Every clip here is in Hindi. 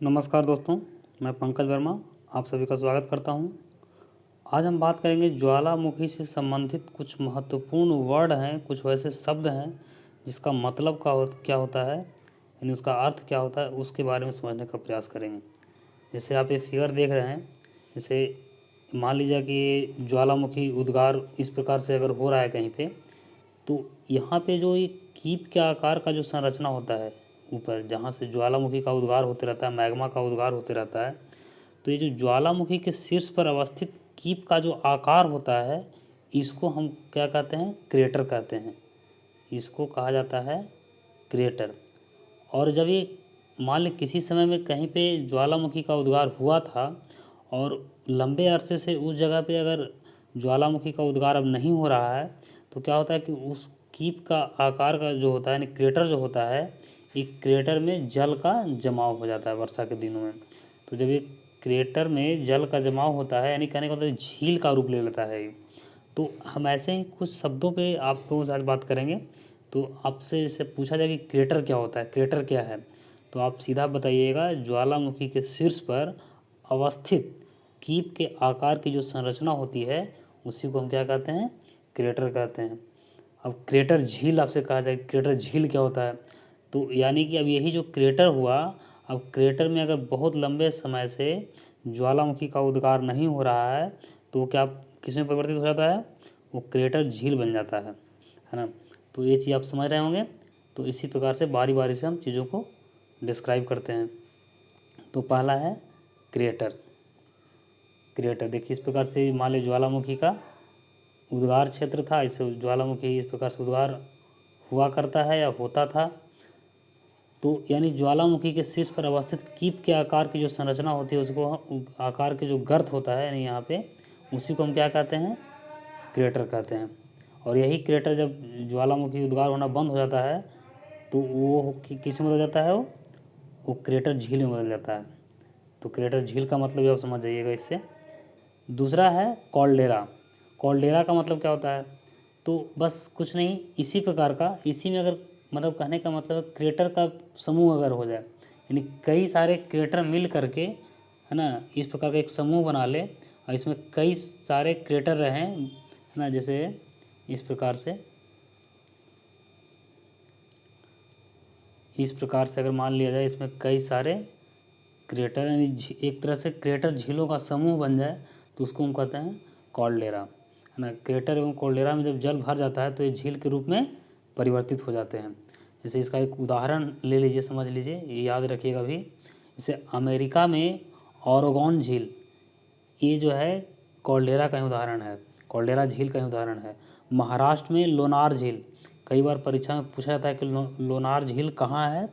नमस्कार दोस्तों, मैं पंकज वर्मा आप सभी का स्वागत करता हूं। आज हम बात करेंगे ज्वालामुखी से संबंधित कुछ महत्वपूर्ण वर्ड हैं, कुछ वैसे शब्द हैं जिसका मतलब क्या होता है, यानी उसका अर्थ क्या होता है, उसके बारे में समझने का प्रयास करेंगे। जैसे आप ये फिगर देख रहे हैं, जैसे मान लीजिए कि ज्वालामुखी उद्गार इस प्रकार से अगर हो रहा है कहीं पे, तो यहाँ पे जो ये कीप के आकार का जो संरचना होता है ऊपर, जहाँ से ज्वालामुखी का उद्गार होते रहता है, मैग्मा का उद्गार होते रहता है, तो ये जो ज्वालामुखी के शीर्ष पर अवस्थित कीप का जो आकार होता है, इसको हम क्या कहते हैं? क्रेटर कहते हैं। इसको कहा जाता है क्रेटर। और जब ये मान लें किसी समय में कहीं पे ज्वालामुखी का उद्गार हुआ था और लंबे अरसे से उस जगह पे अगर ज्वालामुखी का उद्गार अब नहीं हो रहा है, तो क्या होता है कि उस कीप का आकार का जो होता है, यानी क्रेटर जो होता है, एक क्रेटर में जल का जमाव हो जाता है वर्षा के दिनों में। तो जब ये क्रेटर में जल का जमाव होता है, यानी कहने का मतलब झील का रूप ले लेता है ये। तो हम ऐसे ही कुछ शब्दों पे आप लोगों के साथ बात करेंगे। तो आपसे जैसे पूछा जाए कि क्रेटर क्या होता है, क्रेटर क्या है, तो आप सीधा बताइएगा ज्वालामुखी के शीर्ष पर अवस्थित कीप के आकार की जो संरचना होती है, उसी को हम क्या कहते हैं? क्रेटर कहते हैं। अब क्रेटर झील आपसे कहा जाए, क्रेटर झील क्या होता है, तो यानी कि अब यही जो क्रेटर हुआ, अब क्रेटर में अगर बहुत लंबे समय से ज्वालामुखी का उद्गार नहीं हो रहा है, तो वो क्या किस में परिवर्तित हो जाता है? वो क्रेटर झील बन जाता है ना। तो ये चीज़ आप समझ रहे होंगे। तो इसी प्रकार से बारी बारी से हम चीज़ों को डिस्क्राइब करते हैं। तो पहला है क्रेटर। क्रेटर देखिए इस प्रकार से मान लीजिए ज्वालामुखी का उद्गार क्षेत्र था, इससे ज्वालामुखी इस प्रकार से उद्गार हुआ करता है या होता था। तो यानी ज्वालामुखी के शीर्ष पर अवस्थित कीप के आकार की जो संरचना होती है, उसको आकार के जो गर्त होता है, यानी यहाँ पे उसी को हम क्या कहते हैं? क्रेटर कहते हैं। और यही क्रेटर जब ज्वालामुखी उद्गार होना बंद हो जाता है, तो वो किस में बदल जाता है? वो क्रेटर झील में बदल जाता है। तो क्रेटर झील का मतलब आप समझ जाइएगा इससे। दूसरा है कॉल्डेरा। कॉल्डेरा का मतलब क्या होता है? तो बस कुछ नहीं, इसी प्रकार का, इसी में अगर मतलब कहने का मतलब क्रेटर का समूह अगर हो जाए, यानी कई सारे क्रेटर मिल करके, है ना, इस प्रकार का एक समूह बना ले और इसमें कई सारे क्रेटर रहें, है ना, जैसे इस प्रकार से अगर मान लिया जाए इसमें कई सारे क्रेटर, यानी एक तरह से क्रेटर झीलों का समूह बन जाए, तो उसको हम कहते हैं कॉल्डेरा, है ना। क्रेटर एवं कॉल्डेरा में जब जल भर जाता है तो ये झील के रूप में परिवर्तित हो जाते हैं। जैसे इसका एक उदाहरण ले लीजिए, समझ लीजिए, ये याद रखिएगा भी। जैसे अमेरिका में ओरेगॉन झील, ये जो है कॉल्डेरा का ही उदाहरण है, कॉल्डेरा झील का ही उदाहरण है। महाराष्ट्र में लोनार झील, कई बार परीक्षा में पूछा जाता है कि लोनार झील कहाँ है,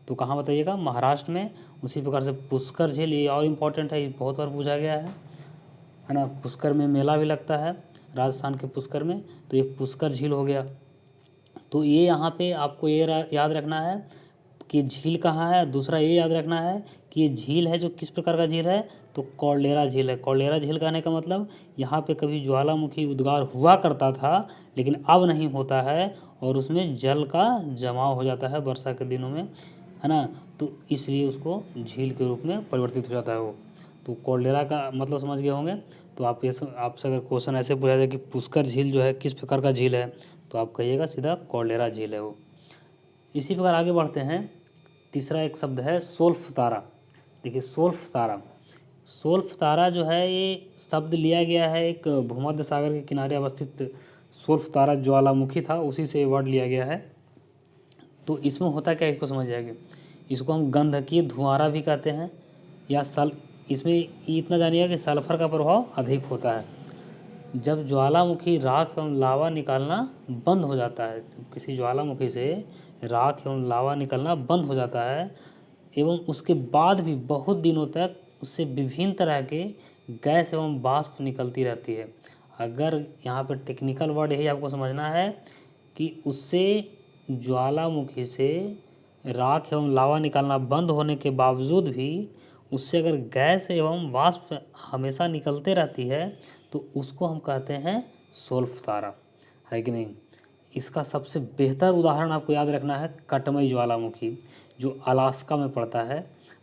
तो कहाँ बताइएगा? महाराष्ट्र में। उसी प्रकार से पुष्कर झील, ये और इम्पोर्टेंट है, ये बहुत बार पूछा गया है ना। पुष्कर में मेला भी लगता है, राजस्थान के पुष्कर में, तो एक पुष्कर झील हो गया। तो ये यहाँ पे आपको ये याद रखना है कि झील कहाँ है। दूसरा ये याद रखना है कि ये झील है जो किस प्रकार का झील है, तो कॉल्डेरा झील है। कॉल्डेरा झील कहने का मतलब यहाँ पे कभी ज्वालामुखी उद्गार हुआ करता था, लेकिन अब नहीं होता है, और उसमें जल का जमाव हो जाता है वर्षा के दिनों में, है ना। तो इसलिए उसको झील के रूप में परिवर्तित हो जाता है वो। तो कॉल्डेरा का मतलब समझ गए होंगे। तो आप आपसे अगर क्वेश्चन ऐसे पूछा जाए कि पुष्कर झील जो है किस प्रकार का झील है, तो आप कहिएगा सीधा कॉल्डेरा झील है वो। इसी प्रकार आगे बढ़ते हैं। तीसरा एक शब्द है सोल्फ तारा। देखिए सोल्फ तारा, सोल्फ तारा जो है ये शब्द लिया गया है एक भूमध्य सागर के किनारे अवस्थित सोल्फ तारा ज्वालामुखी था, उसी से वर्ड लिया गया है। तो इसमें होता क्या है, इसको समझ जाएंगे। इसको हम गंधकीय धुआंरा भी कहते हैं, या इसमें इतना जानिएगा कि सल्फर का प्रभाव अधिक होता है। जब ज्वालामुखी राख एवं लावा निकालना बंद हो जाता है, जब किसी ज्वालामुखी से राख एवं लावा निकलना बंद हो जाता है, एवं उसके बाद भी बहुत दिनों तक उससे विभिन्न तरह के गैस एवं वाष्प निकलती रहती है। अगर यहाँ पर टेक्निकल वर्ड यही आपको समझना है कि उससे ज्वालामुखी से राख एवं लावा निकालना बंद होने के बावजूद भी उससे अगर गैस एवं वाष्प हमेशा निकलते रहती है, तो उसको हम कहते हैं सोल्फ तारा, है कि नहीं। इसका सबसे बेहतर उदाहरण आपको याद रखना है कटमई ज्वालामुखी, जो अलास्का में पड़ता है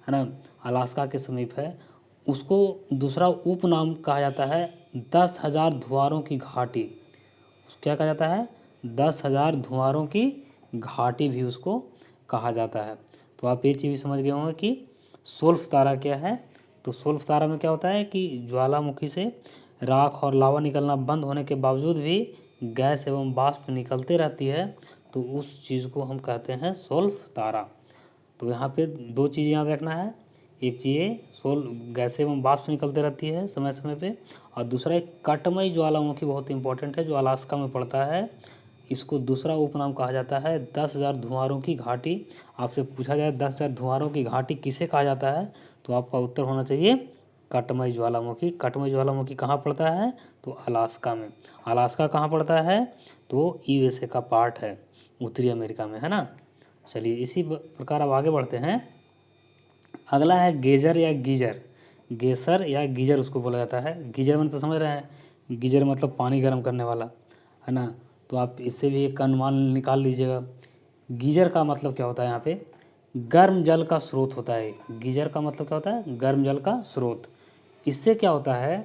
ना, अलास्का के समीप है, उसको दूसरा उपनाम कहा जाता है 10,000 धुआरों की घाटी। क्या कहा जाता है? 10,000 धुआरों की घाटी भी उसको कहा जाता है। तो आप ये चीज़ भी समझ गए होंगे कि सोल्फ तारा क्या है। तो सोल्फ तारा में क्या होता है कि ज्वालामुखी से राख और लावा निकलना बंद होने के बावजूद भी गैस एवं वाष्प निकलते रहती है, तो उस चीज़ को हम कहते हैं सोल्फ तारा। तो यहाँ पे दो चीज़ याद रखना है, एक चीज़ गैस एवं वाष्प निकलते रहती है समय समय पे, और दूसरा एक कटमई ज्वालामुखी बहुत इंपॉर्टेंट है जो अलास्का में पड़ता है। इसको दूसरा उपनाम कहा जाता है 10,000 धुआरों की घाटी। आपसे पूछा जाए 10,000 धुआरों की घाटी किसे कहा जाता है, तो आपका उत्तर होना चाहिए कटमई ज्वालामुखी। कटमई ज्वालामुखी कहाँ पड़ता है? तो अलास्का में। अलास्का कहाँ पड़ता है? तो यूएसए का पार्ट है, उत्तरी अमेरिका में, है ना। चलिए इसी प्रकार अब आगे बढ़ते हैं। अगला है गेजर या गीजर। गेसर या गीजर उसको बोला जाता है। गीजर में तो समझ रहे हैं, गीजर मतलब पानी गर्म करने वाला, है ना। तो आप इससे भी एक अनुमान निकाल लीजिएगा। गीजर का मतलब क्या होता है? यहाँ पे गर्म जल का स्रोत होता है। गीजर का मतलब क्या होता है? गर्म जल का स्रोत। इससे क्या होता है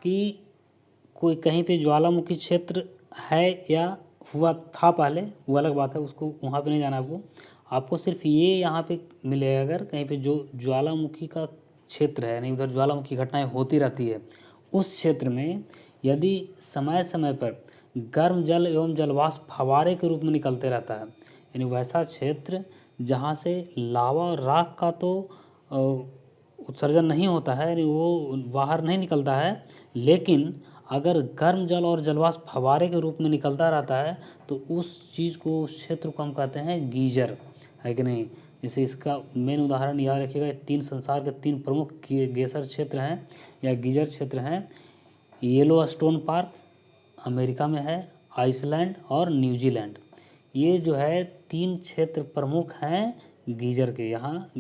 कि कोई कहीं पे ज्वालामुखी क्षेत्र है या हुआ था पहले, वो अलग बात है, उसको वहाँ पे नहीं जाना आपको। आपको सिर्फ ये यहाँ पे मिलेगा, अगर कहीं पे जो ज्वालामुखी का क्षेत्र है, यानी उधर ज्वालामुखी घटनाएं होती रहती है, उस क्षेत्र में यदि समय समय पर गर्म जल एवं जलवाष्प फव्वारे के रूप में निकलते रहता है, यानी वैसा क्षेत्र जहाँ से लावा और राख का तो उत्सर्जन नहीं होता है, यानी वो बाहर नहीं निकलता है, लेकिन अगर गर्म जल और जलवाष्प फव्वारे के रूप में निकलता रहता है, तो उस चीज़ को, उस क्षेत्र को हम कहते हैं गीजर, है कि नहीं। जैसे इसका मेन उदाहरण याद रखिएगा, तीन संसार के तीन प्रमुख गेसर क्षेत्र हैं या गीजर क्षेत्र हैं। येलोस्टोन पार्क अमेरिका में है, आइसलैंड और न्यूजीलैंड, ये जो है तीन क्षेत्र प्रमुख हैं गीजर के। यहाँ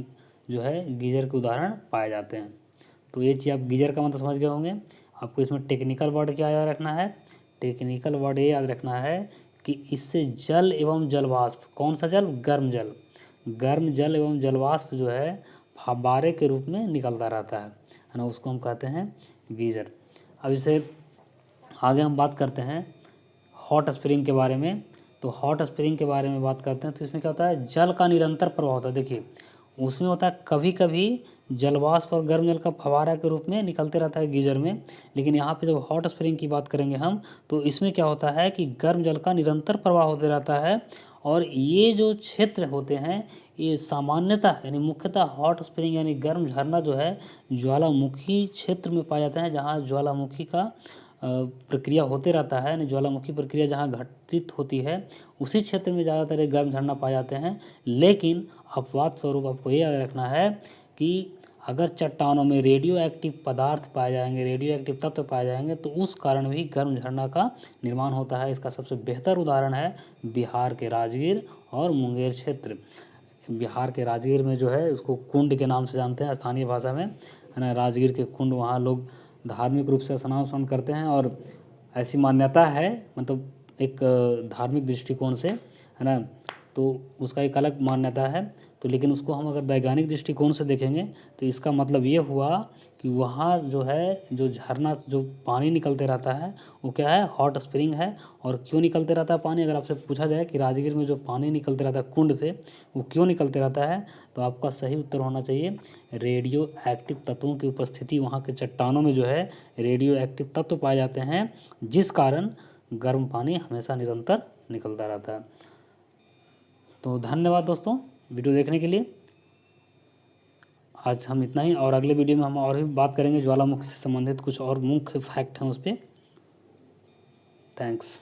जो है गीजर के उदाहरण पाए जाते हैं। तो ये चीज़ आप गीजर का मतलब समझ गए होंगे। आपको इसमें टेक्निकल वर्ड क्या याद रखना है? टेक्निकल वर्ड ये याद रखना है कि इससे जल एवं जलवाष्प, कौन सा जल? गर्म जल। गर्म जल एवं जलवाष्प जो है फव्वारे के रूप में निकलता रहता है ना, उसको हम कहते हैं गीजर। अब इसे आगे हम बात करते हैं हॉट स्प्रिंग के बारे में। तो हॉट स्प्रिंग के बारे में बात करते हैं, तो इसमें क्या होता है? जल का निरंतर प्रवाह होता है। देखिए उसमें होता है कभी कभी जलवाष्प और गर्म जल का फव्वारा के रूप में निकलते रहता है गीजर में, लेकिन यहाँ पे जब हॉट स्प्रिंग की बात करेंगे हम, तो इसमें क्या होता है कि गर्म जल का निरंतर प्रवाह होते रहता है। और ये जो क्षेत्र होते हैं ये सामान्यतः, यानी मुख्यतः हॉट स्प्रिंग यानी गर्म झरना जो है ज्वालामुखी क्षेत्र में पाया जाता है, जहाँ ज्वालामुखी का प्रक्रिया होते रहता है, यानी ज्वालामुखी प्रक्रिया जहाँ घटित होती है उसी क्षेत्र में ज़्यादातर गर्म झरना पाए जाते हैं। लेकिन अपवाद स्वरूप आपको ये याद रखना है कि अगर चट्टानों में रेडियो एक्टिव पदार्थ पाए जाएंगे, रेडियो एक्टिव तत्व पाए जाएंगे, तो उस कारण भी गर्म झरना का निर्माण होता है। इसका सबसे बेहतर उदाहरण है बिहार के राजगीर और मुंगेर क्षेत्र। बिहार के राजगीर में जो है उसको कुंड के नाम से जानते हैं स्थानीय भाषा में, है ना। राजगीर के कुंड, वहाँ लोग धार्मिक रूप से स्नान उस्नान करते हैं, और ऐसी मान्यता है, मतलब एक धार्मिक दृष्टिकोण से, है ना, तो उसका एक अलग मान्यता है। तो लेकिन उसको हम अगर वैज्ञानिक दृष्टिकोण से देखेंगे तो इसका मतलब ये हुआ कि वहाँ जो है जो झरना, जो पानी निकलते रहता है वो क्या है? हॉट स्प्रिंग है। और क्यों निकलते रहता है पानी? अगर आपसे पूछा जाए कि राजगीर में जो पानी निकलते रहता है कुंड से, वो क्यों निकलते रहता है, तो आपका सही उत्तर होना चाहिए रेडियो एक्टिव तत्वों की उपस्थिति। वहाँ के चट्टानों में जो है रेडियो एक्टिव तत्व पाए जाते हैं, जिस कारण गर्म पानी हमेशा निरंतर निकलता रहता है। तो धन्यवाद दोस्तों वीडियो देखने के लिए। आज हम इतना ही, और अगले वीडियो में हम और भी बात करेंगे ज्वालामुखी से संबंधित कुछ और मुख्य फैक्ट हैं उस पर। थैंक्स।